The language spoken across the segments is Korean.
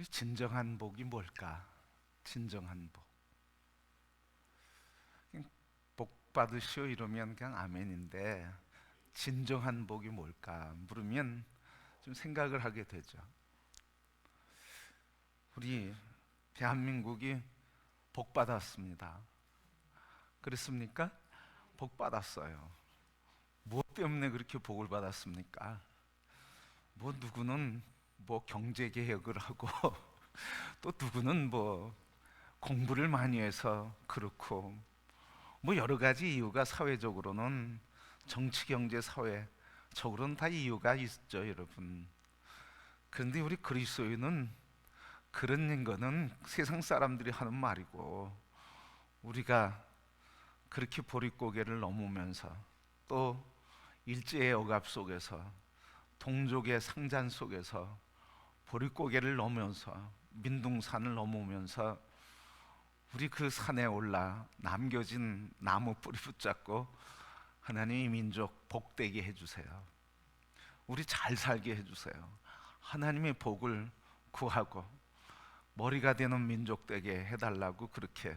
우리 진정한 복이 뭘까? 진정한 복. 그냥 복 받으시오 이러면 그냥 아멘인데, 진정한 복이 뭘까 물으면 좀 생각을 하게 되죠. 우리 대한민국이 복 받았습니다. 그렇습니까? 복 받았어요. 무엇 때문에 그렇게 복을 받았습니까? 뭐 누구는 뭐 경제 개혁을 하고 또 누구는 뭐 공부를 많이 해서 그렇고, 뭐 여러 가지 이유가 사회적으로는, 정치 경제 사회적으로는 다 이유가 있죠, 여러분. 그런데 우리 그리스도인은 그런 거는 세상 사람들이 하는 말이고, 우리가 그렇게 보릿고개를 넘으면서 또 일제의 억압 속에서, 동족의 상잔 속에서 보릿고개를 넘으면서, 민둥산을 넘으면서 우리 그 산에 올라 남겨진 나무 뿌리 붙잡고 하나님의 민족 복되게 해주세요. 우리 잘 살게 해주세요. 하나님의 복을 구하고 머리가 되는 민족 되게 해달라고 그렇게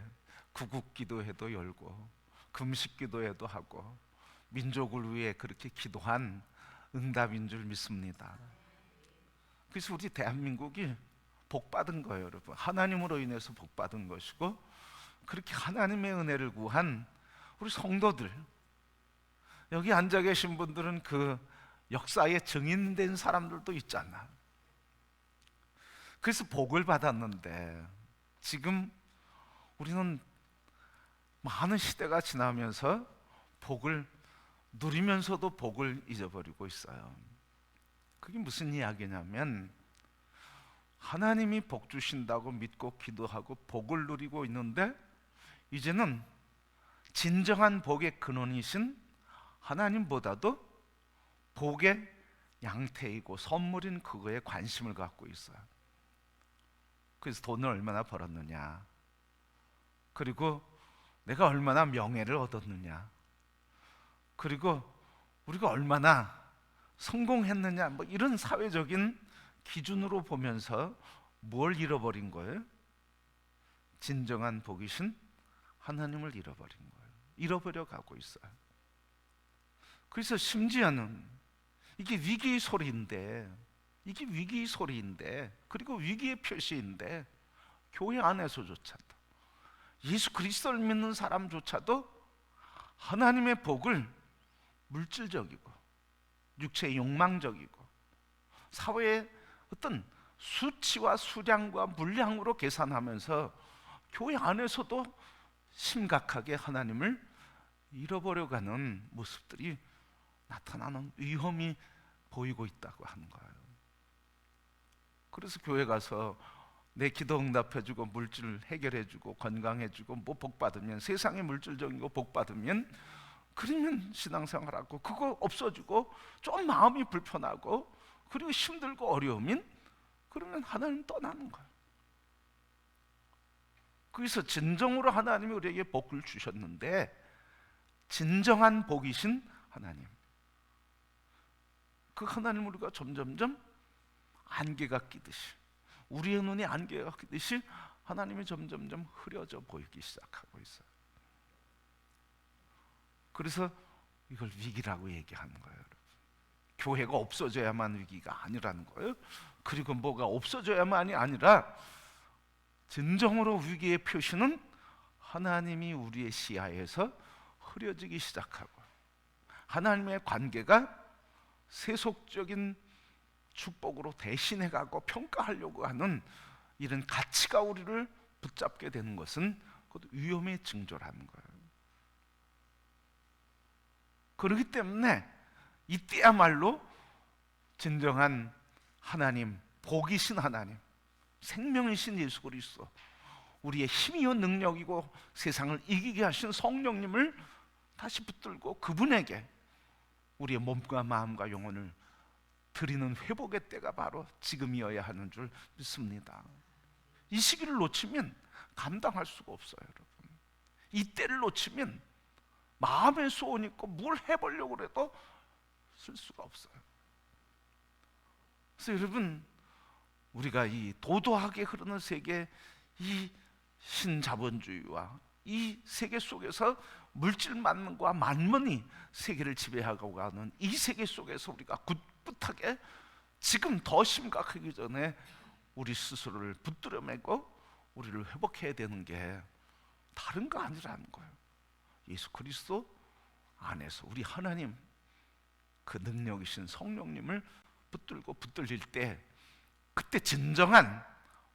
구국기도회도 열고 금식기도회도 하고 민족을 위해 그렇게 기도한 응답인 줄 믿습니다. 그래서 우리 대한민국이 복받은 거예요, 여러분. 하나님으로 인해서 복받은 것이고, 그렇게 하나님의 은혜를 구한 우리 성도들, 여기 앉아 계신 분들은 그 역사에 증인된 사람들도 있잖아. 그래서 복을 받았는데, 지금 우리는 많은 시대가 지나면서 복을 누리면서도 복을 잊어버리고 있어요. 그게 무슨 이야기냐면, 하나님이 복 주신다고 믿고 기도하고 복을 누리고 있는데, 이제는 진정한 복의 근원이신 하나님보다도 복의 양태이고 선물인 그거에 관심을 갖고 있어요. 그래서 돈을 얼마나 벌었느냐, 그리고 내가 얼마나 명예를 얻었느냐, 그리고 우리가 얼마나 성공했느냐, 뭐 이런 사회적인 기준으로 보면서 뭘 잃어버린 거예요? 진정한 복이신 하나님을 잃어버린 거예요. 잃어버려 가고 있어요. 그래서 심지어는 이게 위기의 소리인데, 이게 위기의 소리인데, 그리고 위기의 표시인데, 교회 안에서조차도, 예수 그리스도를 믿는 사람조차도 하나님의 복을 물질적이고 육체의 욕망적이고 사회의 어떤 수치와 수량과 물량으로 계산하면서 교회 안에서도 심각하게 하나님을 잃어버려가는 모습들이 나타나는 위험이 보이고 있다고 하는 거예요. 그래서 교회 가서 내 기도 응답해주고 물질 해결해주고 건강해주고 뭐 복받으면, 세상의 물질적인 거 복받으면, 그러면 신앙생활하고 그거 없어지고 좀 마음이 불편하고 그리고 힘들고 어려우면, 그러면 하나님 떠나는 거예요. 그래서 진정으로 하나님이 우리에게 복을 주셨는데, 진정한 복이신 하나님, 그 하나님을 우리가 점점점 안개가 끼듯이, 우리의 눈이 안개가 끼듯이 하나님이 점점점 흐려져 보이기 시작하고 있어요. 그래서 이걸 위기라고 얘기하는 거예요, 여러분. 교회가 없어져야만 위기가 아니라는 거예요. 그리고 뭐가 없어져야만이 아니라, 진정으로 위기의 표시는 하나님이 우리의 시야에서 흐려지기 시작하고, 하나님의 관계가 세속적인 축복으로 대신해가고 평가하려고 하는 이런 가치가 우리를 붙잡게 되는 것은 그것도 위험의 징조라는 거예요. 그렇기 때문에 이때야말로 진정한 하나님, 복이신 하나님, 생명이신 예수 그리스도, 우리의 힘이요 능력이고 세상을 이기게 하신 성령님을 다시 붙들고 그분에게 우리의 몸과 마음과 영혼을 드리는 회복의 때가 바로 지금이어야 하는 줄 믿습니다. 이 시기를 놓치면 감당할 수가 없어요, 여러분. 이 때를 놓치면 마음의 소원이 있고 뭘 해보려고 해도 쓸 수가 없어요. 그래서 여러분, 우리가 이 도도하게 흐르는 세계, 이 신자본주의와 이 세계 속에서 물질 만능과 만mon이 세계를 지배하고 가는 이 세계 속에서 우리가 굳굳하게 지금 더 심각하기 전에 우리 스스로를 붙들어 매고 우리를 회복해야 되는 게 다른 거 아니라는 거예요. 예수 그리스도 안에서 우리 하나님, 그 능력이신 성령님을 붙들고 붙들릴 때, 그때 진정한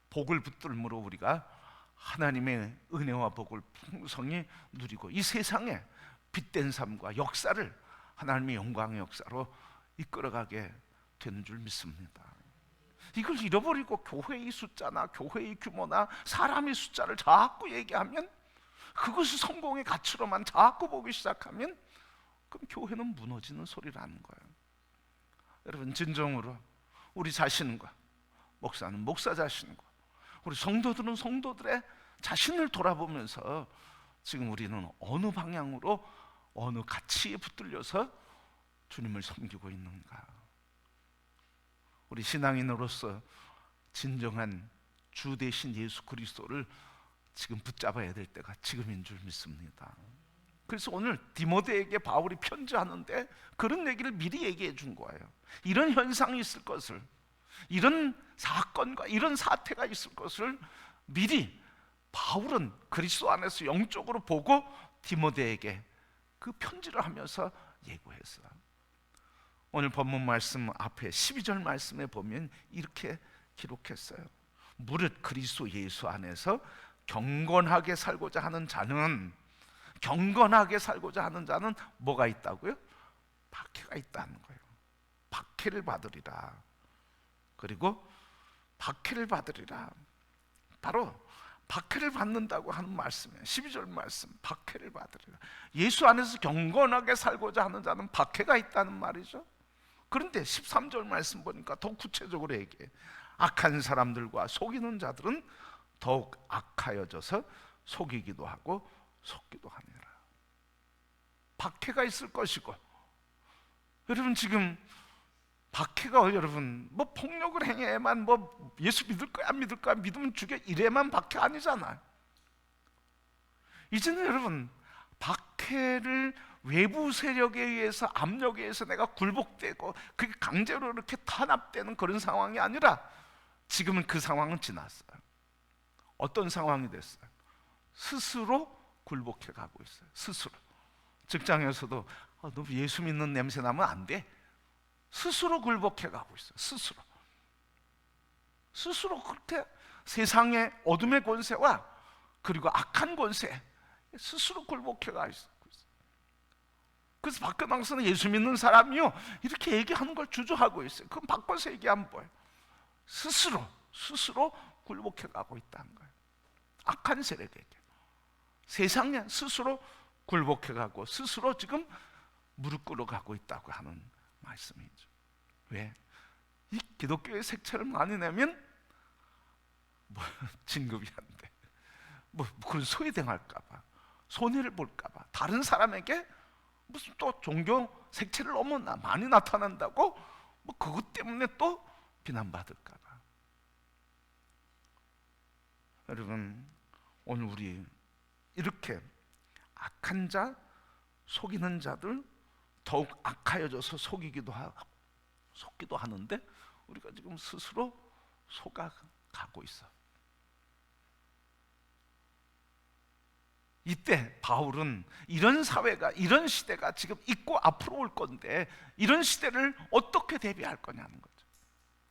복을 붙들므로 우리가 하나님의 은혜와 복을 풍성히 누리고 이 세상에 빛된 삶과 역사를 하나님의 영광의 역사로 이끌어가게 되는 줄 믿습니다. 이걸 잃어버리고 교회의 숫자나 교회의 규모나 사람의 숫자를 자꾸 얘기하면, 그것이 성공의 가치로만 자꾸 보기 시작하면, 그럼 교회는 무너지는 소리라는 거예요. 여러분, 진정으로 우리 자신과, 목사는 목사 자신과, 우리 성도들은 성도들의 자신을 돌아보면서 지금 우리는 어느 방향으로, 어느 가치에 붙들려서 주님을 섬기고 있는가. 우리 신앙인으로서 진정한 주 대신 예수 그리스도를 지금 붙잡아야 될 때가 지금인 줄 믿습니다. 그래서 오늘 디모데에게 바울이 편지하는데 그런 얘기를 미리 얘기해 준 거예요. 이런 현상이 있을 것을, 이런 사건과 이런 사태가 있을 것을 미리 바울은 그리스도 안에서 영적으로 보고 디모데에게 그 편지를 하면서 예고했어요. 오늘 본문 말씀 앞에 12절 말씀에 보면 이렇게 기록했어요. 무릇 그리스도 예수 안에서 경건하게 살고자 하는 자는, 경건하게 살고자 하는 자는 뭐가 있다고요? 박해가 있다는 거예요. 박해를 받으리라. 그리고 박해를 받으리라. 바로 박해를 받는다고 하는 말씀이에요. 12절 말씀, 박해를 받으리라. 예수 안에서 경건하게 살고자 하는 자는 박해가 있다는 말이죠. 그런데 13절 말씀 보니까 더 구체적으로 얘기해. 악한 사람들과 속이는 자들은 더욱 악하여져서 속이기도 하고 속기도 하니라. 박해가 있을 것이고, 여러분 지금 박해가, 여러분 뭐 폭력을 행해야만 뭐 예수 믿을 거야 안 믿을 거야, 믿으면 죽여, 이래만 박해 아니잖아요. 이제는 여러분 박해를 외부 세력에 의해서, 압력에 의해서 내가 굴복되고 그게 강제로 이렇게 탄압되는 그런 상황이 아니라, 지금은 그 상황은 지났어요. 어떤 상황이 됐어요? 스스로 굴복해 가고 있어요. 스스로. 직장에서도 너 예수 믿는 냄새 나면 안 돼. 스스로 굴복해 가고 있어요. 스스로 그렇게 세상의 어둠의 권세와 그리고 악한 권세, 스스로 굴복해 가고 있어요. 그래서 박근홍서는 예수 믿는 사람이요 이렇게 얘기하는 걸 주저하고 있어요. 그럼 바꿔서 얘기하면 뭐예요? 스스로 굴복해 가고 있다는 거예요. 악한 세력에게, 세상에 스스로 굴복해 가고 스스로 지금 무릎 꿇어 가고 있다고 하는 말씀이죠. 왜? 이 기독교의 색채를 많이 내면 뭐 진급이 안 돼, 뭐 그런 소외당할까 봐, 손해를 볼까 봐, 다른 사람에게 무슨 또 종교 색채를 너무 많이 나타난다고 뭐 그것 때문에 또 비난받을까 봐. 여러분, 오늘 우리 이렇게 악한 자, 속이는 자들 더욱 악하여져서 속이기도 하고 속기도 하는데, 우리가 지금 스스로 속아가고 있어. 이때 바울은 이런 사회가, 이런 시대가 지금 있고 앞으로 올 건데, 이런 시대를 어떻게 대비할 거냐는 거죠.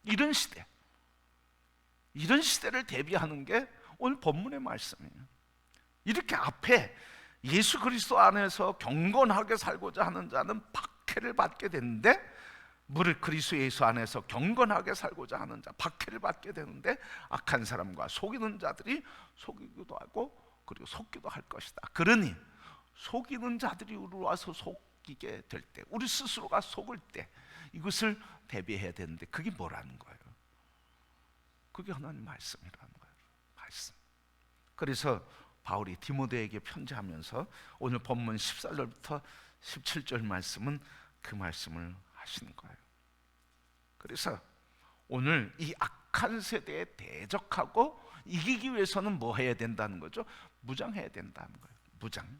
이런 시대를 대비하는 게 오늘 본문의 말씀이에요. 이렇게 앞에 예수 그리스도 안에서 경건하게 살고자 하는 자는 박해를 받게 되는데, 무릇 그리스도 예수 안에서 경건하게 살고자 하는 자, 박해를 받게 되는데, 악한 사람과 속이는 자들이 속이기도 하고 그리고 속기도 할 것이다. 그러니 속이는 자들이 우리 와서 속이게 될 때, 우리 스스로가 속을 때 이것을 대비해야 되는데, 그게 뭐라는 거예요? 그게 하나님 말씀이라는 거예요. 말씀. 그래서 바울이 디모데에게 편지하면서 오늘 본문 14절부터 17절 말씀은 그 말씀을 하시는 거예요. 그래서 오늘 이 악한 세대에 대적하고 이기기 위해서는 뭐 해야 된다는 거죠? 무장해야 된다는 거예요. 무장.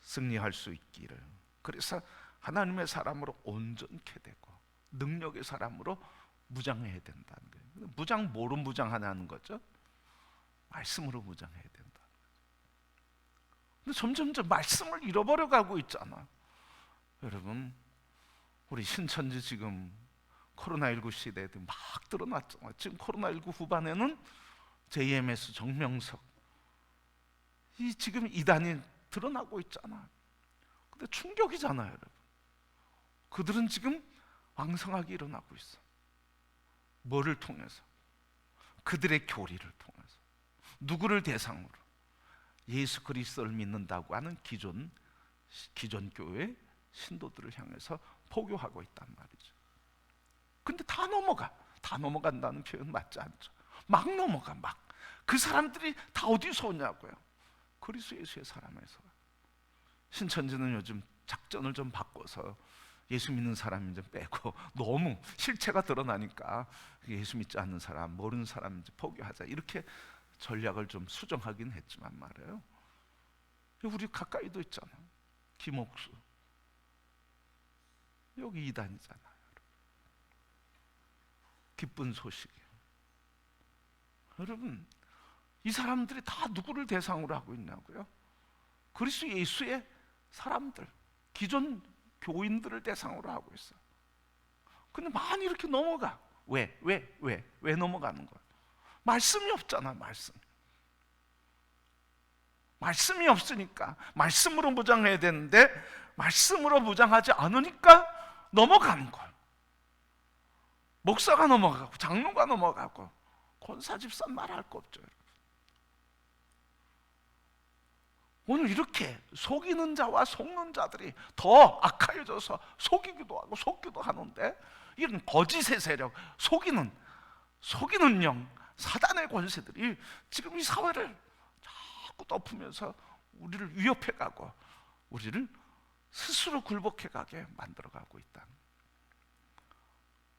승리할 수 있기를. 그래서 하나님의 사람으로 온전케 되고 능력의 사람으로 무장해야 된다는 거예요. 무장 뭐로 무장하냐는 거죠? 말씀으로 무장해야 된다. 근데 점점 말씀을 잃어버려 가고 있잖아. 여러분, 우리 신천지 지금 코로나19 시대에 막 드러났잖아. 지금 코로나19 후반에는 JMS, 정명석, 이 지금 이단이 드러나고 있잖아. 근데 충격이잖아요, 여러분. 그들은 지금 왕성하게 일어나고 있어. 뭐를 통해서? 그들의 교리를 통해서. 누구를 대상으로? 예수 그리스도를 믿는다고 하는 기존 교회 신도들을 향해서 포교하고 있단 말이죠. 근데 다 넘어간다는 표현 맞지 않죠. 막 넘어가. 그 사람들이 다 어디서 오냐고요? 그리스도 예수의 사람에서. 신천지는 요즘 작전을 좀 바꿔서 예수 믿는 사람인 좀 빼고 너무 실체가 드러나니까 예수 믿지 않는 사람, 모르는 사람 이제 포기하자, 이렇게 전략을 좀 수정하긴 했지만 말이에요. 우리 가까이도 있잖아. 김옥수. 여기 이단이잖아요. 기쁜 소식이에요. 여러분, 이 사람들이 다 누구를 대상으로 하고 있냐고요? 그리스도 예수의 사람들, 기존 교인들을 대상으로 하고 있어. 근데 많이 이렇게 넘어가. 왜 넘어가는 거야? 말씀이 없잖아. 말씀이 없으니까 말씀으로 무장해야 되는데 말씀으로 무장하지 않으니까 넘어가는 거야. 목사가 넘어가고 장로가 넘어가고 권사 집사 말할 거 없죠. 오늘 이렇게 속이는 자와 속는 자들이 더 악하여져서 속이기도 하고 속기도 하는데, 이런 거짓의 세력, 속이는 영, 사단의 권세들이 지금 이 사회를 자꾸 덮으면서 우리를 위협해가고 우리를 스스로 굴복해가게 만들어가고 있다.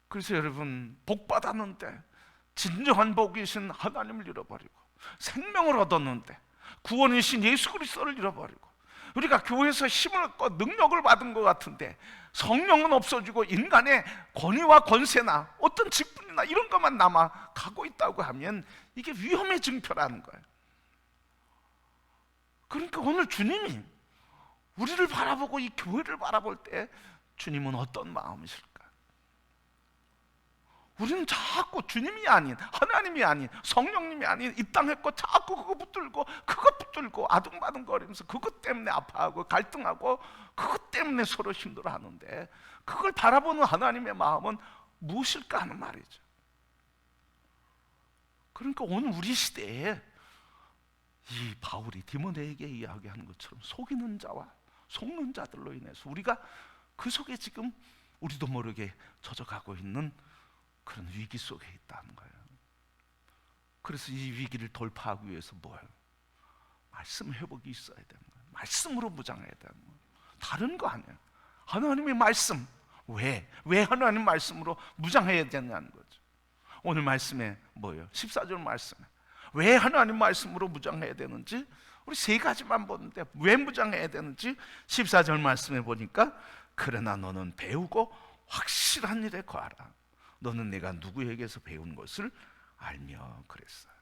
그래서 여러분, 복 받았는데 진정한 복이신 하나님을 잃어버리고 생명을 얻었는데 구원이신 예수 그리스도를 잃어버리고, 우리가 교회에서 힘을 얻고 능력을 받은 것 같은데 성령은 없어지고 인간의 권위와 권세나 어떤 직분이나 이런 것만 남아 가고 있다고 하면 이게 위험의 증표라는 거예요. 그러니까 오늘 주님이 우리를 바라보고 이 교회를 바라볼 때 주님은 어떤 마음이실까? 우리는 자꾸 주님이 아닌, 하나님이 아닌, 성령님이 아닌 이 땅에 거 자꾸 그거 붙들고 아둥바둥거리면서 그것 때문에 아파하고 갈등하고 그것 때문에 서로 힘들어하는데, 그걸 바라보는 하나님의 마음은 무엇일까 하는 말이죠. 그러니까 오늘 우리 시대에 이 바울이 디모데에게 이야기하는 것처럼 속이는 자와 속는 자들로 인해서 우리가 그 속에 지금 우리도 모르게 젖어가고 있는 그런 위기 속에 있다는 거예요. 그래서 이 위기를 돌파하기 위해서 뭐예요? 말씀 회복이 있어야 되는 거예요. 말씀으로 무장해야 되는 거예요. 다른 거 아니에요. 하나님의 말씀. 왜 하나님 말씀으로 무장해야 되냐는 거죠. 오늘 말씀에 뭐예요? 14절 말씀에 왜 하나님 말씀으로 무장해야 되는지 우리 세 가지만 보는데, 왜 무장해야 되는지 14절 말씀에 보니까, 그러나 너는 배우고 확실한 일에 거하라. 너는 내가 누구에게서 배운 것을 알며 그랬어요.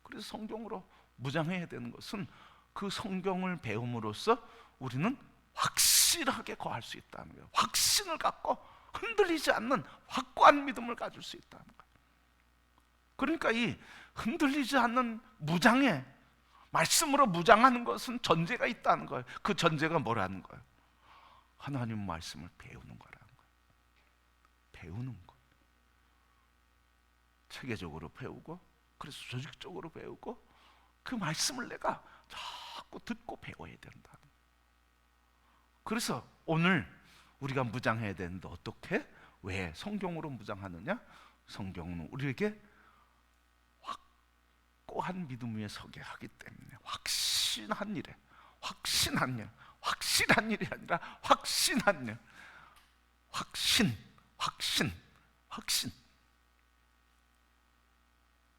그래서 성경으로 무장해야 되는 것은 그 성경을 배움으로써 우리는 확실하게 거할 수 있다는 거예요. 확신을 갖고 흔들리지 않는 확고한 믿음을 가질 수 있다는 거예요. 그러니까 이 흔들리지 않는 무장에, 말씀으로 무장하는 것은 전제가 있다는 거예요. 그 전제가 뭐라는 거예요? 하나님 말씀을 배우는 거라는 거예요. 배우는 거. 체계적으로 배우고, 그래서 조직적으로 배우고, 그 말씀을 내가 자꾸 듣고 배워야 된다. 그래서 오늘 우리가 무장해야 되는데 어떻게? 왜 성경으로 무장하느냐? 성경은 우리에게 확고한 믿음 위에 서게 하기 때문에, 확신한 일에, 확실한 일이 아니라 확신한 일, 확신.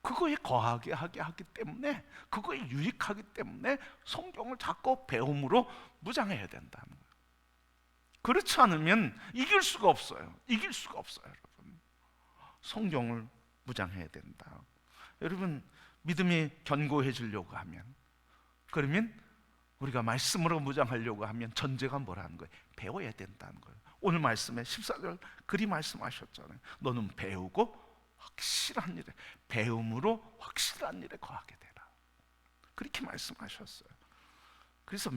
그거에 거하게 하게 하기 때문에, 그거에 유익하기 때문에 성경을 자꾸 배움으로 무장해야 된다는 거예요. 그렇지 않으면 이길 수가 없어요. 이길 수가 없어요, 여러분. 성경을 무장해야 된다. 여러분, 믿음이 견고해지려고 하면, 그러면 우리가 말씀으로 무장하려고 하면 전제가 뭐라는 거예요? 배워야 된다는 거예요. 오늘 말씀에 14절 그리 말씀하셨잖아요. 너는 배우고 확실한 일에, 배움으로 확실한 일에 거하게 되라. 그렇게 말씀하셨어요. 그래서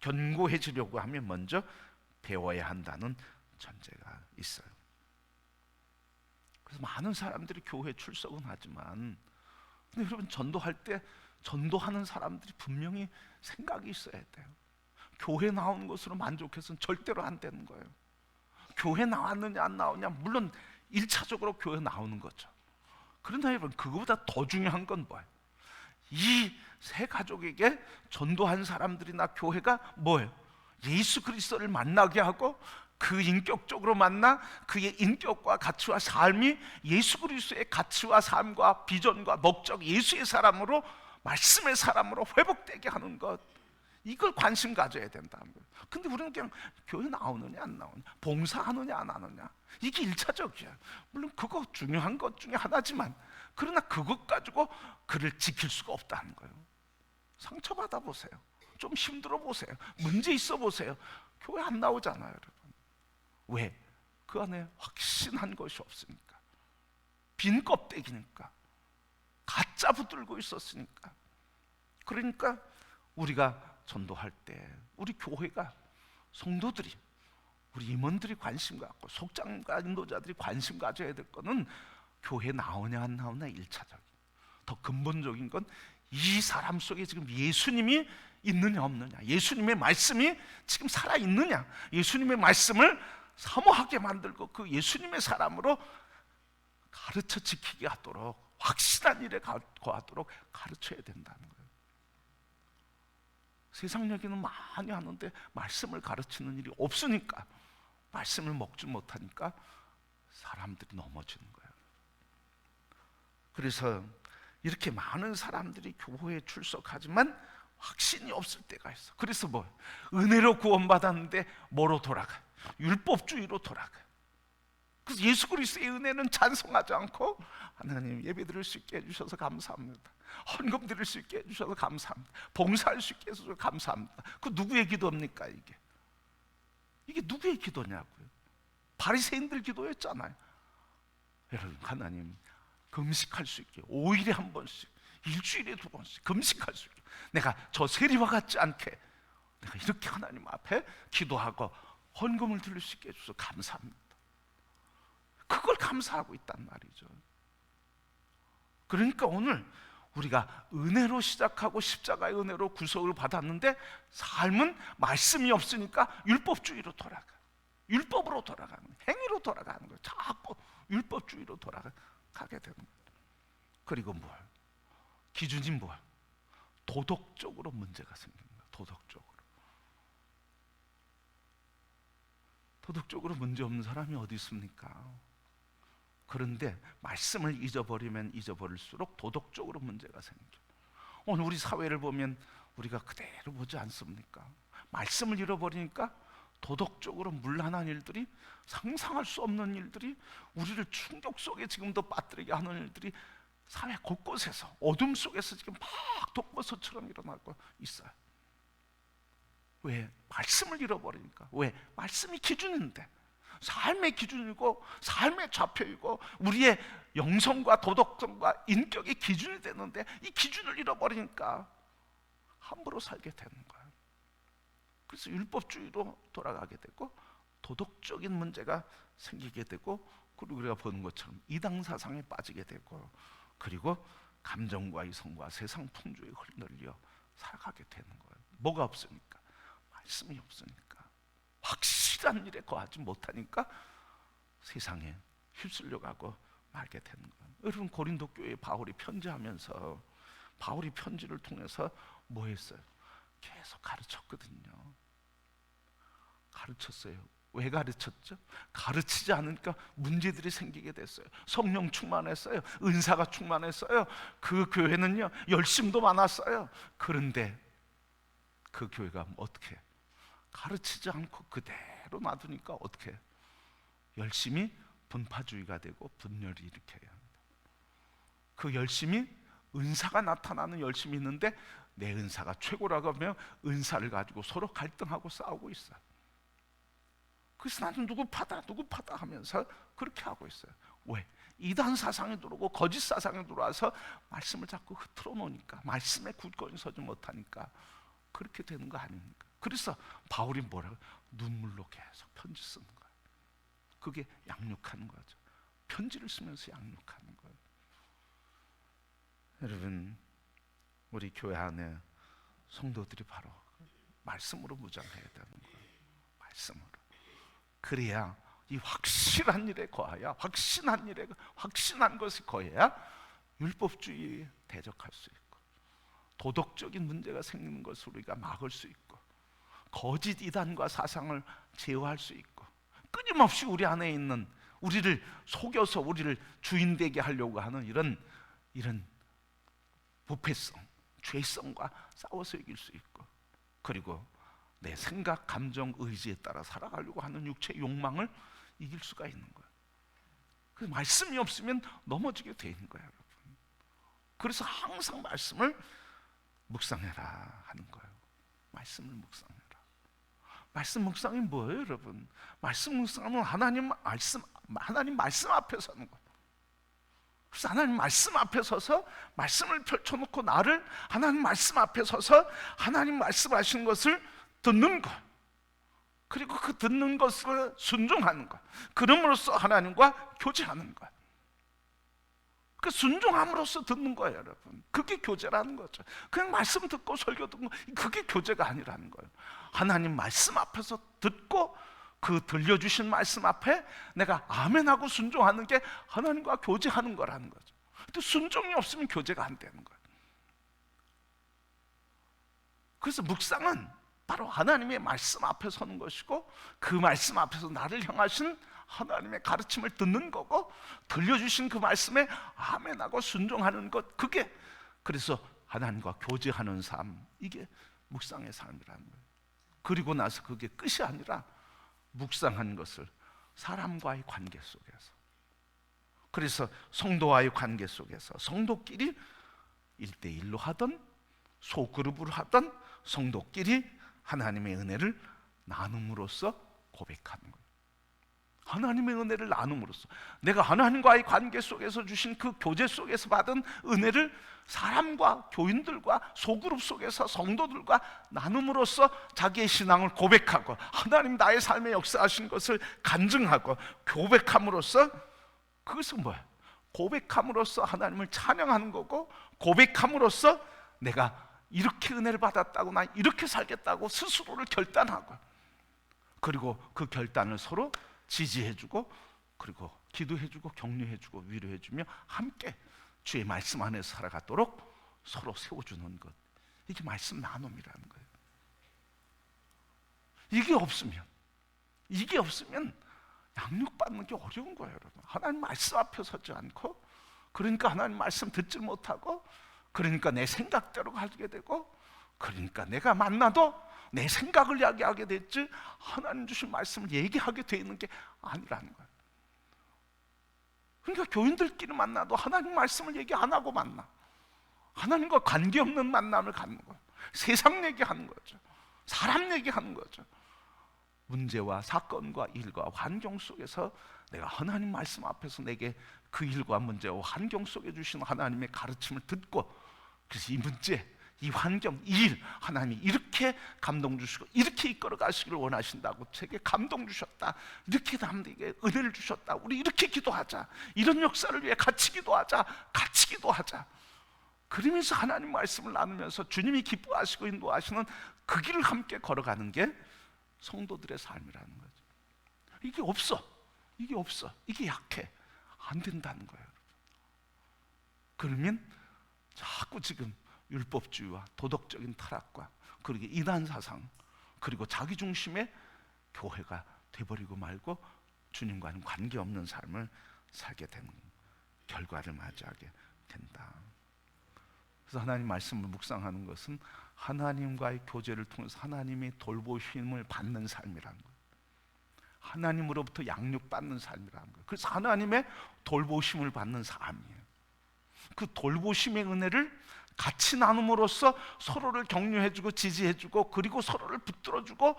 견고해지려고 하면 먼저 배워야 한다는 전제가 있어요. 그래서 많은 사람들이 교회 출석은 하지만, 근데 여러분, 전도할 때 전도하는 사람들이 분명히 생각이 있어야 돼요. 교회 나오는 것으로 만족해서는 절대로 안 되는 거예요. 교회 나왔느냐 안 나오냐, 물론 1차적으로 교회 나오는 거죠. 그러나 여러분, 그거보다 더 중요한 건 뭐예요? 이 세 가족에게 전도한 사람들이나 교회가 뭐예요? 예수 그리스도를 만나게 하고, 그 인격적으로 만나 그의 인격과 가치와 삶이 예수 그리스도의 가치와 삶과 비전과 목적, 예수의 사람으로, 말씀의 사람으로 회복되게 하는 것, 이걸 관심 가져야 된다는 거예요. 근데 우리는 그냥 교회 나오느냐 안 나오느냐, 봉사하느냐 안 하느냐, 이게 1차적이야. 물론 그거 중요한 것 중에 하나지만, 그러나 그것 가지고 그를 지킬 수가 없다는 거예요. 상처받아 보세요. 좀 힘들어 보세요. 문제 있어 보세요. 교회 안 나오잖아요, 여러분. 왜? 그 안에 확신한 것이 없으니까. 빈 껍데기니까. 가짜 붙들고 있었으니까. 그러니까 우리가 전도할 때, 우리 교회가, 성도들이, 우리 임원들이 관심 갖고, 속장과 인도자들이 관심 가져야 될 거는 교회 나오냐 안 나오냐 1차적인, 더 근본적인 건 이 사람 속에 지금 예수님이 있느냐 없느냐, 예수님의 말씀이 지금 살아있느냐, 예수님의 말씀을 사모하게 만들고 그 예수님의 사람으로 가르쳐 지키게 하도록, 확실한 일에 거하도록 가르쳐야 된다는 거예요. 세상 얘기는 많이 하는데 말씀을 가르치는 일이 없으니까, 말씀을 먹지 못하니까 사람들이 넘어지는 거예요. 그래서 이렇게 많은 사람들이 교회에 출석하지만 확신이 없을 때가 있어. 그래서 뭐 은혜로 구원받았는데 뭐로 돌아가? 율법주의로 돌아가. 그래서 예수 그리스도의 은혜는 찬송하지 않고, 하나님 예배 드릴 수 있게 해주셔서 감사합니다, 헌금 드릴 수 있게 해주셔서 감사합니다, 봉사할 수 있게 해주셔서 감사합니다. 그 누구의 기도입니까? 이게 누구의 기도냐고요? 바리새인들 기도였잖아요. 여러분, 하나님 금식할 수 있게 5일에 한 번씩, 일주일에 2번씩 금식할 수 있게, 내가 저 세리와 같지 않게 내가 이렇게 하나님 앞에 기도하고 헌금을 드릴 수 있게 해주셔서 감사합니다. 그걸 감사하고 있단 말이죠. 그러니까 오늘 우리가 은혜로 시작하고 십자가의 은혜로 구속을 받았는데, 삶은 말씀이 없으니까 율법주의로 돌아가, 율법으로 돌아가는, 행위로 돌아가는 거예요. 자꾸 율법주의로 돌아가게 되는 거예요. 그리고 뭘? 기준이 뭘? 도덕적으로 문제가 생깁니다. 도덕적으로 문제 없는 사람이 어디 있습니까? 그런데 말씀을 잊어버리면 잊어버릴수록 도덕적으로 문제가 생겨. 오늘 우리 사회를 보면 우리가 그대로 보지 않습니까? 말씀을 잃어버리니까 도덕적으로 문란한 일들이, 상상할 수 없는 일들이, 우리를 충격 속에 지금도 빠뜨리게 하는 일들이 사회 곳곳에서, 어둠 속에서 지금 막 독버섯처럼 일어나고 있어요. 왜? 말씀을 잃어버리니까. 왜? 말씀이 기준인데, 삶의 기준이고 삶의 좌표이고 우리의 영성과 도덕성과 인격의 기준이 되는데, 이 기준을 잃어버리니까 함부로 살게 되는 거예요. 그래서 율법주의로 돌아가게 되고, 도덕적인 문제가 생기게 되고, 그리고 우리가 보는 것처럼 이당사상에 빠지게 되고, 그리고 감정과 이성과 세상 풍조에 휘둘려 살아가게 되는 거예요. 뭐가 없으니까? 말씀이 없으니까. 확실한 일에 거하지 못하니까 세상에 휩쓸려 가고 말게 되는 거예요. 여러분, 고린도 교회에 바울이 편지하면서, 바울이 편지를 통해서 뭐 했어요? 계속 가르쳤거든요. 가르쳤어요. 왜 가르쳤죠? 가르치지 않으니까 문제들이 생기게 됐어요. 성령 충만했어요. 은사가 충만했어요. 그 교회는요, 열심도 많았어요. 그런데 그 교회가 어떻게 가르치지 않고 그대로 놔두니까 어떻게 열심히 분파주의가 되고 분열이 일으켜요. 그 열심히 은사가 나타나는 열심이 있는데 내 은사가 최고라고 하면 은사를 가지고 서로 갈등하고 싸우고 있어요. 그래서 나는 누구 파다 하면서 그렇게 하고 있어요. 왜? 이단 사상이 들어오고 거짓 사상이 들어와서 말씀을 자꾸 흐트러 놓으니까, 말씀에 굳건히 서지 못하니까 그렇게 되는 거 아닙니까? 그래서 바울이 뭐라고? 눈물로 계속 편지 쓰는 거예요. 그게 양육하는 거죠. 편지를 쓰면서 양육하는 거예요. 여러분, 우리 교회 안에 성도들이 바로 말씀으로 무장해야 되는 거예요. 말씀으로. 그래야 이 확실한 일에 거하여, 확신한 것에 거해야 율법주의에 대적할 수 있고, 도덕적인 문제가 생기는 것을 우리가 막을 수 있고, 거짓 이단과 사상을 제어할 수 있고, 끊임없이 우리 안에 있는, 우리를 속여서 우리를 주인 되게 하려고 하는 이런 부패성, 죄성과 싸워서 이길 수 있고, 그리고 내 생각, 감정, 의지에 따라 살아가려고 하는 육체의 욕망을 이길 수가 있는 거예요. 그 말씀이 없으면 넘어지게 돼 있는 거예요, 여러분. 그래서 항상 말씀을 묵상해라 하는 거예요. 말씀을 묵상해라. 말씀 묵상이 뭐예요, 여러분? 말씀 묵상은 하나님 말씀 앞에 서는 거예요. 그래서 하나님 말씀 앞에 서서 말씀을 펼쳐놓고 나를 하나님 말씀 앞에 서서 하나님 말씀하신 것을 듣는 것, 그리고 그 듣는 것을 순종하는 것, 그럼으로써 하나님과 교제하는 것. 그 순종함으로써 듣는 거예요, 여러분. 그게 교제라는 거죠. 그냥 말씀 듣고 설교 듣고 그게 교제가 아니라는 거예요. 하나님 말씀 앞에서 듣고 그 들려주신 말씀 앞에 내가 아멘하고 순종하는 게 하나님과 교제하는 거라는 거죠. 근데 순종이 없으면 교제가 안 되는 거예요. 그래서 묵상은 바로 하나님의 말씀 앞에 서는 것이고, 그 말씀 앞에서 나를 향하신 하나님의 가르침을 듣는 거고, 들려주신 그 말씀에 아멘하고 순종하는 것, 그게 그래서 하나님과 교제하는 삶, 이게 묵상의 삶이라는 거예요. 그리고 나서 그게 끝이 아니라 묵상한 것을 사람과의 관계 속에서, 그래서 성도와의 관계 속에서 성도끼리 1대1로 하던 소그룹으로 하던 성도끼리 하나님의 은혜를 나눔으로써 고백하는 거예요. 하나님의 은혜를 나눔으로써 내가 하나님과의 관계 속에서 주신 그 교제 속에서 받은 은혜를 사람과 교인들과 소그룹 속에서 성도들과 나눔으로써 자기의 신앙을 고백하고, 하나님 나의 삶에 역사하신 것을 간증하고 고백함으로써, 그것은 뭐야? 고백함으로써 하나님을 찬양하는 거고, 고백함으로써 내가 이렇게 은혜를 받았다고, 나 이렇게 살겠다고 스스로를 결단하고, 그리고 그 결단을 서로 지지해주고, 그리고 기도해주고 격려해주고 위로해주며 함께 주의 말씀 안에서 살아가도록 서로 세워주는 것, 이게 말씀 나눔이라는 거예요. 이게 없으면 양육받는 게 어려운 거예요, 여러분. 하나님 말씀 앞에 서지 않고, 그러니까 하나님 말씀 듣지 못하고, 그러니까 내 생각대로 가게 되고, 그러니까 내가 만나도 내 생각을 이야기하게 됐지 하나님 주신 말씀을 얘기하게 돼 있는 게 아니라는 거예요. 그러니까 교인들끼리 만나도 하나님 말씀을 얘기 안 하고 만나, 하나님과 관계없는 만남을 갖는 거예요. 세상 얘기하는 거죠. 사람 얘기하는 거죠. 문제와 사건과 일과 환경 속에서 내가 하나님 말씀 앞에서 내게 그 일과 문제와 환경 속에 주신 하나님의 가르침을 듣고, 그래서 이 문제, 이 환경, 이 일, 하나님이 이렇게 감동 주시고 이렇게 이끌어 가시기를 원하신다고 제게 감동 주셨다, 이렇게 남에게 은혜를 주셨다, 우리 이렇게 기도하자, 이런 역사를 위해 같이 기도하자, 그러면서 하나님 말씀을 나누면서 주님이 기뻐하시고 인도하시는 그 길을 함께 걸어가는 게 성도들의 삶이라는 거죠. 이게 없어. 이게 약해. 안 된다는 거예요. 그러면 자꾸 지금 율법주의와 도덕적인 타락과, 그리고 이단 사상, 그리고 자기 중심의 교회가 돼버리고 말고 주님과는 관계없는 삶을 살게 되는 결과를 맞이하게 된다. 그래서 하나님 말씀을 묵상하는 것은 하나님과의 교제를 통해서 하나님의 돌보심을 받는 삶이라는 거예요. 하나님으로부터 양육받는 삶이라는 거예요. 그래서 하나님의 돌보심을 받는 삶이에요. 그 돌보심의 은혜를 같이 나눔으로써 서로를 격려해주고 지지해주고, 그리고 서로를 붙들어주고,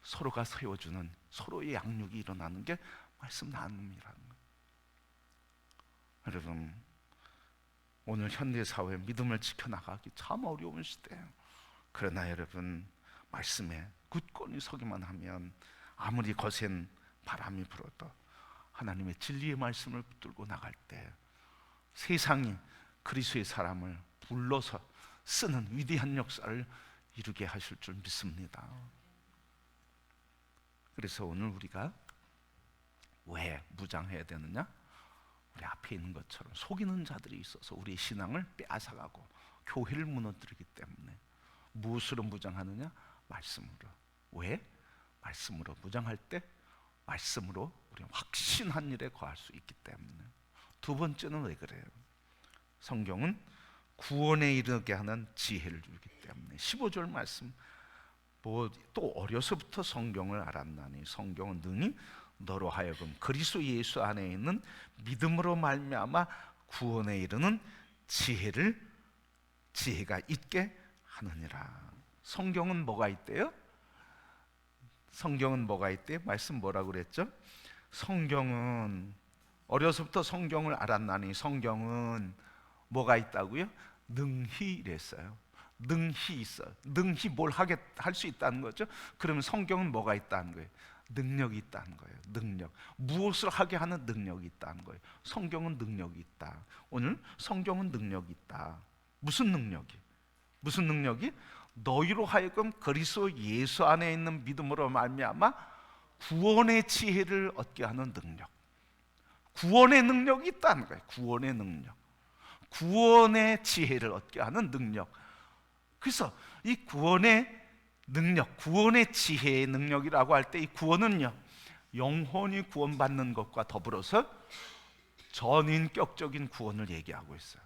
서로가 세워주는 서로의 양육이 일어나는 게 말씀 나눔이라는 거예요. 여러분, 오늘 현대사회 믿음을 지켜나가기 참 어려운 시대예요. 그러나 여러분, 말씀에 굳건히 서기만 하면 아무리 거센 바람이 불어도 하나님의 진리의 말씀을 붙들고 나갈 때 세상이 그리스도의 사람을 불러서 쓰는 위대한 역사를 이루게 하실 줄 믿습니다. 그래서 오늘 우리가 왜 무장해야 되느냐? 우리 앞에 있는 것처럼 속이는 자들이 있어서 우리의 신앙을 빼앗아가고 교회를 무너뜨리기 때문에 무엇으로 무장하느냐? 말씀으로. 왜? 말씀으로 무장할 때 말씀으로 우리는 확신한 일에 거할 수 있기 때문에. 두 번째는 왜 그래요? 성경은 구원에 이르게 하는 지혜를 주기 때문에. 15절 말씀, 또 어려서부터 성경을 알았나니 성경은 능히 너로 하여금 그리스도 예수 안에 있는 믿음으로 말미암아 구원에 이르는 지혜가 있게 하느니라. 성경은 뭐가 있대요? 성경은 뭐가 있대요? 말씀 뭐라고 그랬죠? 성경은 어려서부터 성경을 알았나니 성경은 뭐가 있다고요? 능히 이랬어요. 능히 있어. 능히 뭘 할 수 있다는 거죠. 그러면 성경은 뭐가 있다는 거예요? 능력이 있다는 거예요. 능력. 무엇을 하게 하는 능력이 있다는 거예요. 성경은 능력이 있다. 오늘 성경은 능력이 있다. 무슨 능력이? 무슨 능력이? 너희로 하여금 그리스도 예수 안에 있는 믿음으로 말미암아 구원의 지혜를 얻게 하는 능력. 구원의 능력이 있다는 거예요. 구원의 능력. 구원의 지혜를 얻게 하는 능력. 그래서 이 구원의 능력, 구원의 지혜의 능력이라고 할 때 이 구원은요, 영혼이 구원받는 것과 더불어서 전인격적인 구원을 얘기하고 있어요.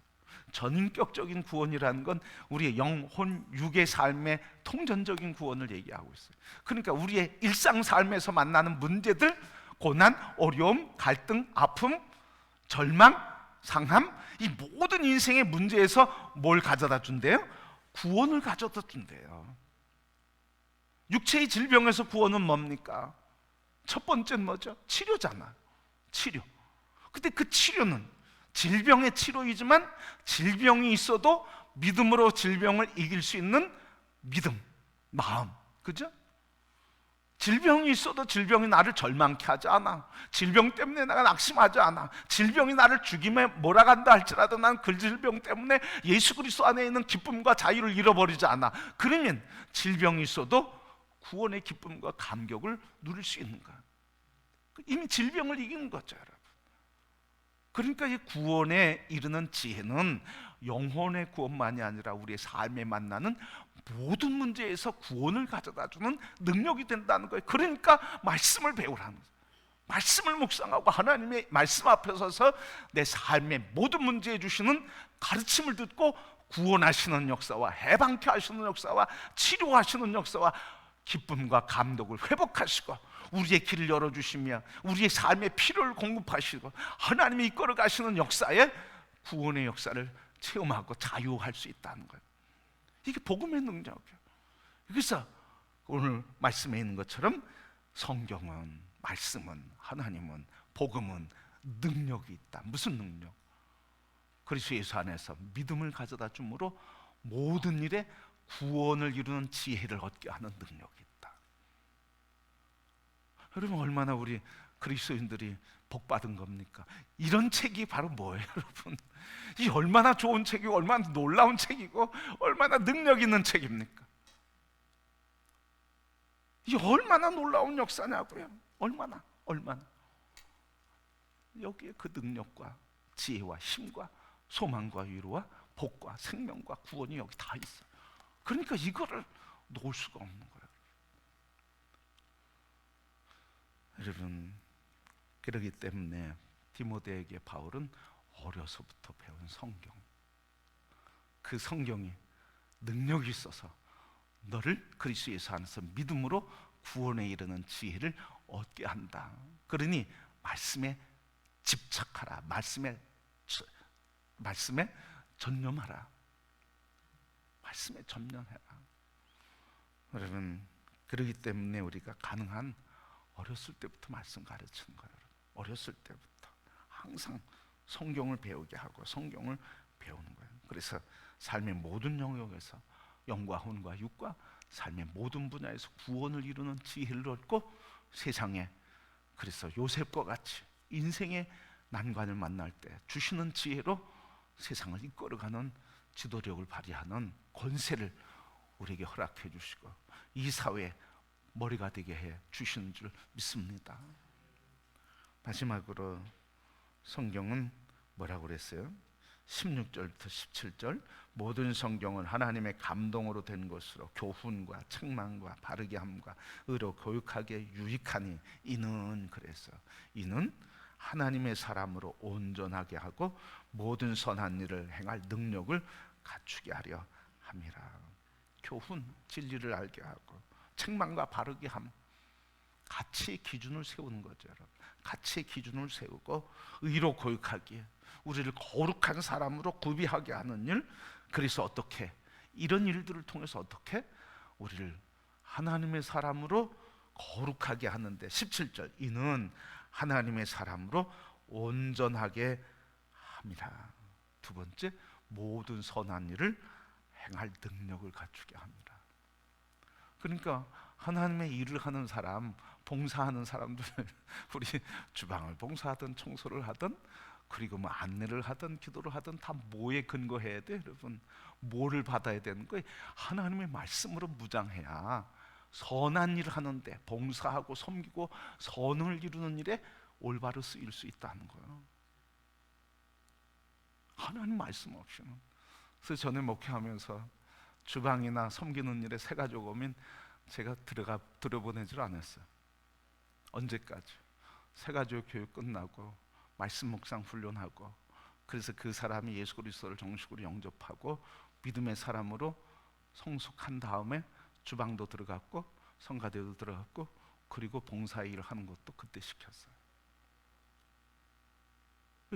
전인격적인 구원이라는 건 우리의 영혼, 육의 삶의 통전적인 구원을 얘기하고 있어요. 그러니까 우리의 일상 삶에서 만나는 문제들, 고난, 어려움, 갈등, 아픔, 절망, 상함, 이 모든 인생의 문제에서 뭘 가져다 준대요? 구원을 가져다 준대요. 육체의 질병에서 구원은 뭡니까? 첫 번째는 뭐죠? 치료잖아. 치료. 근데 그 치료는 질병의 치료이지만 질병이 있어도 믿음으로 질병을 이길 수 있는 믿음, 마음. 그죠? 질병이 있어도 질병이 나를 절망케 하지 않아. 질병 때문에 내가 낙심하지 않아. 질병이 나를 죽임에 몰아간다 할지라도 난 그 질병 때문에 예수 그리스도 안에 있는 기쁨과 자유를 잃어버리지 않아. 그러면 질병이 있어도 구원의 기쁨과 감격을 누릴 수 있는 거야. 이미 질병을 이기는 거죠, 여러분. 그러니까 이 구원에 이르는 지혜는 영혼의 구원만이 아니라 우리의 삶에 만나는 모든 문제에서 구원을 가져다주는 능력이 된다는 거예요. 그러니까 말씀을 배우라는 거예요. 말씀을 묵상하고 하나님의 말씀 앞에 서서 내 삶의 모든 문제에 주시는 가르침을 듣고 구원하시는 역사와 해방케 하시는 역사와 치료하시는 역사와 기쁨과 감독을 회복하시고 우리의 길을 열어주시며 우리의 삶의 필요를 공급하시고 하나님이 이끌어 가시는 역사에 구원의 역사를 체험하고 자유할 수 있다는 거예요. 이게 복음의 능력이에요. 그래서 오늘 말씀에 있는 것처럼 성경은, 말씀은, 하나님은, 복음은 능력이 있다. 무슨 능력? 그리스도 예수 안에서 믿음을 가져다 주므로 모든 일에 구원을 이루는 지혜를 얻게 하는 능력이 있다. 여러분, 얼마나 우리 그리스도인들이 복받은 겁니까? 이런 책이 바로 뭐예요, 여러분? 이 얼마나 좋은 책이고 얼마나 놀라운 책이고 얼마나 능력 있는 책입니까? 이 얼마나 놀라운 역사냐고요. 얼마나 여기에 그 능력과 지혜와 힘과 소망과 위로와 복과 생명과 구원이 여기 다 있어요. 그러니까 이거를 놓을 수가 없는 거예요. 여러분, 그러기 때문에 디모데에게 바울은 어려서부터 배운 성경, 그 성경이 능력이 있어서 너를 그리스도 예수 안에서 믿음으로 구원에 이르는 지혜를 얻게 한다. 그러니 말씀에 집착하라. 말씀에 전념하라. 말씀에 전념해라. 여러분, 그러기 때문에 우리가 가능한 어렸을 때부터 말씀 가르치는 거예요. 어렸을 때부터 항상 성경을 배우게 하고 성경을 배우는 거예요. 그래서 삶의 모든 영역에서 영과 혼과 육과 삶의 모든 분야에서 구원을 이루는 지혜를 얻고 세상에, 그래서 요셉과 같이 인생의 난관을 만날 때 주시는 지혜로 세상을 이끌어가는 지도력을 발휘하는 권세를 우리에게 허락해 주시고 이 사회의 머리가 되게 해 주시는 줄 믿습니다. 마지막으로 성경은 뭐라고 그랬어요? 16절부터 17절, 모든 성경은 하나님의 감동으로 된 것으로 교훈과 책망과 바르게 함과 의로 교육하기에 유익하니 이는, 그래서 이는 하나님의 사람으로 온전하게 하고 모든 선한 일을 행할 능력을 갖추게 하려 함이라. 교훈, 진리를 알게 하고 책망과 바르게 함, 가치의 기준을 세우는 거죠. 여러분, 가치의 기준을 세우고 의로 교육하기에 우리를 거룩한 사람으로 구비하게 하는 일. 그래서 어떻게, 이런 일들을 통해서 어떻게 우리를 하나님의 사람으로 거룩하게 하는데, 17절, 이는 하나님의 사람으로 온전하게 함이라. 두 번째, 모든 선한 일을 행할 능력을 갖추게 합니다. 그러니까 하나님의 일을 하는 사람, 봉사하는 사람들, 우리 주방을 봉사하든 청소를 하든 그리고 뭐 안내를 하든 기도를 하든 다 뭐에 근거해야 돼? 여러분, 뭐를 받아야 되는 거예요? 하나님의 말씀으로 무장해야 선한 일을 하는데, 봉사하고 섬기고 선을 이루는 일에 올바로 쓰일 수 있다는 거예요. 하나님 말씀 없이는. 그래서 전에 목회하면서 주방이나 섬기는 일에 새 가족 오면 제가 들여보내질 않았어요. 언제까지? 새 가족 교육 끝나고 말씀 묵상 훈련하고, 그래서 그 사람이 예수 그리스도를 정식으로 영접하고 믿음의 사람으로 성숙한 다음에 주방도 들어갔고 성가대도 들어갔고 그리고 봉사일을 하는 것도 그때 시켰어요.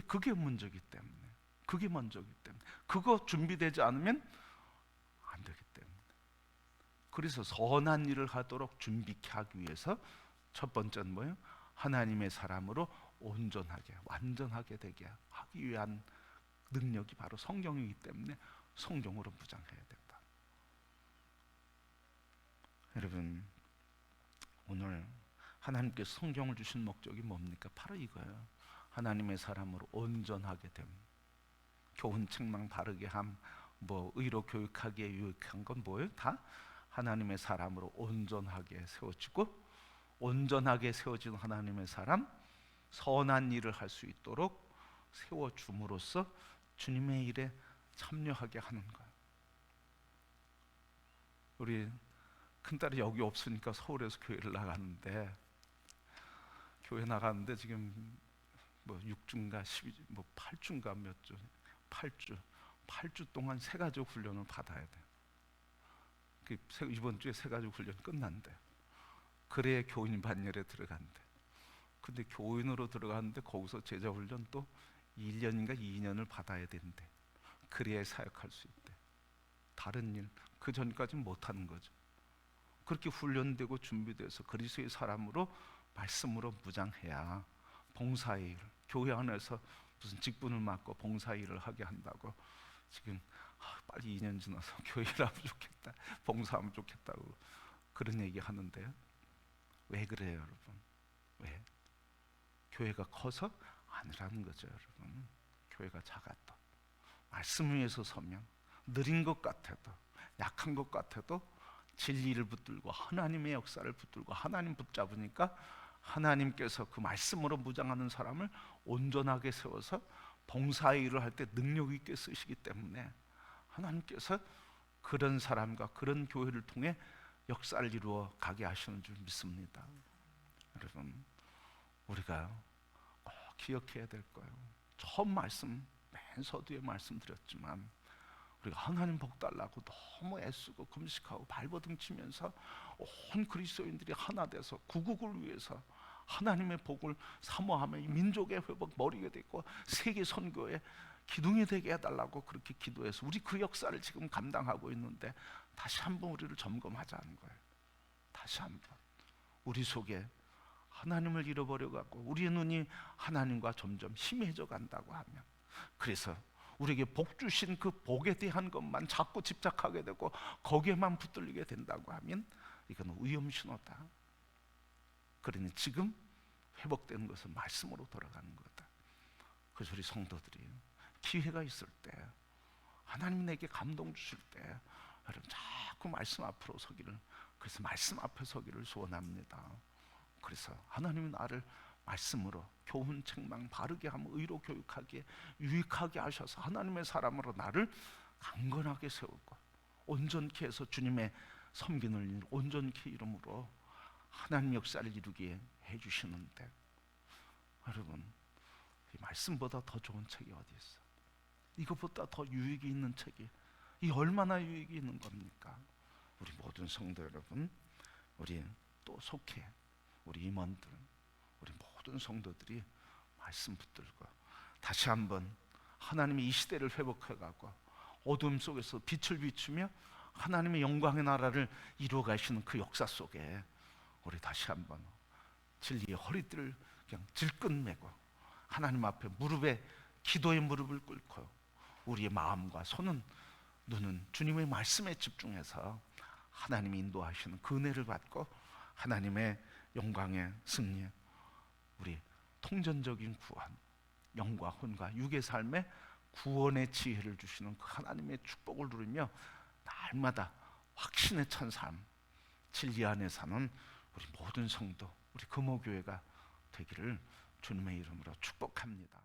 그게 먼저기 때문에, 그게 먼저기 때문에, 그거 준비되지 않으면 안 되기 때문에. 그래서 선한 일을 하도록 준비케 하기 위해서 첫 번째는 뭐예요? 하나님의 사람으로 온전하게, 완전하게 되게 하기 위한 능력이 바로 성경이기 때문에 성경으로 무장해야 된다. 여러분, 오늘 하나님께서 성경을 주신 목적이 뭡니까? 바로 이거예요. 하나님의 사람으로 온전하게 됨, 교훈 책망 바르게 함, 뭐 의로 교육하기에 유익한 건 뭐예요? 다 하나님의 사람으로 온전하게 세워지고, 온전하게 세워진 하나님의 사람, 선한 일을 할 수 있도록 세워줌으로써 주님의 일에 참여하게 하는 거예요. 우리 큰딸이 여기 없으니까 서울에서 교회를 나갔는데, 교회 나갔는데 지금 뭐 6주인가 12주, 뭐 8주인가 몇 주, 8주 동안 새 가족 훈련을 받아야 돼. 이번 주에 새 가족 훈련 끝난대. 그래야 교인 반열에 들어간대. 근데 교인으로 들어가는데 거기서 제자 훈련 또 1년인가 2년을 받아야 된대. 그래야 사역할 수 있대. 다른 일 그 전까지는 못하는 거죠. 그렇게 훈련되고 준비돼서 그리스도의 사람으로 말씀으로 무장해야 봉사의 일, 교회 안에서 무슨 직분을 맡고 봉사일을 하게 한다고 지금 빨리 2년 지나서 교회를 하면 좋겠다, 봉사하면 좋겠다고 그런 얘기 하는데요. 왜 그래요, 여러분? 왜? 교회가 커서 아니라는 거죠, 여러분. 교회가 작았다. 말씀 위에서 서면 느린 것 같아도, 약한 것 같아도 진리를 붙들고 하나님의 역사를 붙들고 하나님 붙잡으니까 하나님께서 그 말씀으로 무장하는 사람을 온전하게 세워서 봉사의 일을 할 때 능력 있게 쓰시기 때문에 하나님께서 그런 사람과 그런 교회를 통해 역사를 이루어 가게 하시는 줄 믿습니다. 여러분, 우리가 꼭 기억해야 될 거예요. 처음 말씀, 맨 서두에 말씀드렸지만 우리가 하나님 복 달라고 너무 애쓰고 금식하고 발버둥 치면서 온 그리스도인들이 하나 돼서 구국을 위해서 하나님의 복을 사모하며 이 민족의 회복 머리가 되고 세계 선교의 기둥이 되게 해달라고 그렇게 기도해서 우리 그 역사를 지금 감당하고 있는데 다시 한번 우리를 점검하자는 거예요. 다시 한번 우리 속에 하나님을 잃어버려가고 우리의 눈이 하나님과 점점 희미해져 간다고 하면, 그래서 우리에게 복 주신 그 복에 대한 것만 자꾸 집착하게 되고 거기에만 붙들리게 된다고 하면 이건 위험 신호다. 그러니 지금 회복되는 것은 말씀으로 돌아가는 거다. 그래서 우리 성도들이 기회가 있을 때, 하나님 내게 감동 주실 때 여러분 자꾸 말씀 앞으로 서기를, 그래서 말씀 앞에 서기를 소원합니다. 그래서 하나님이 나를 말씀으로 교훈 책망 바르게 하며 의로 교육하게 유익하게 하셔서 하나님의 사람으로 나를 강건하게 세우고 온전케 해서 주님의 섬기는 일 온전케 이름으로 하나님 역사를 이루게 해주시는데, 여러분 이 말씀보다 더 좋은 책이 어디 있어? 이것보다 더 유익이 있는 책이 이 얼마나 유익이 있는 겁니까? 우리 모든 성도 여러분, 우리 또 속해 우리 임원들, 우리 모든 성도들이 말씀 붙들고 다시 한번 하나님이 이 시대를 회복해가고 어둠 속에서 빛을 비추며 하나님의 영광의 나라를 이루어 가시는 그 역사 속에 우리 다시 한번 진리의 허리띠를 그냥 질끈매고 하나님 앞에 무릎에 기도의 무릎을 꿇고 우리의 마음과 손은 눈은 주님의 말씀에 집중해서 하나님이 인도하시는 그 은혜를 받고 하나님의 영광의 승리, 우리 통전적인 구원, 영과 혼과 육의 삶에 구원의 지혜를 주시는 그 하나님의 축복을 누리며 날마다 확신에 찬 삶, 진리 안에 사는 우리 모든 성도, 우리 금호교회가 되기를 주님의 이름으로 축복합니다.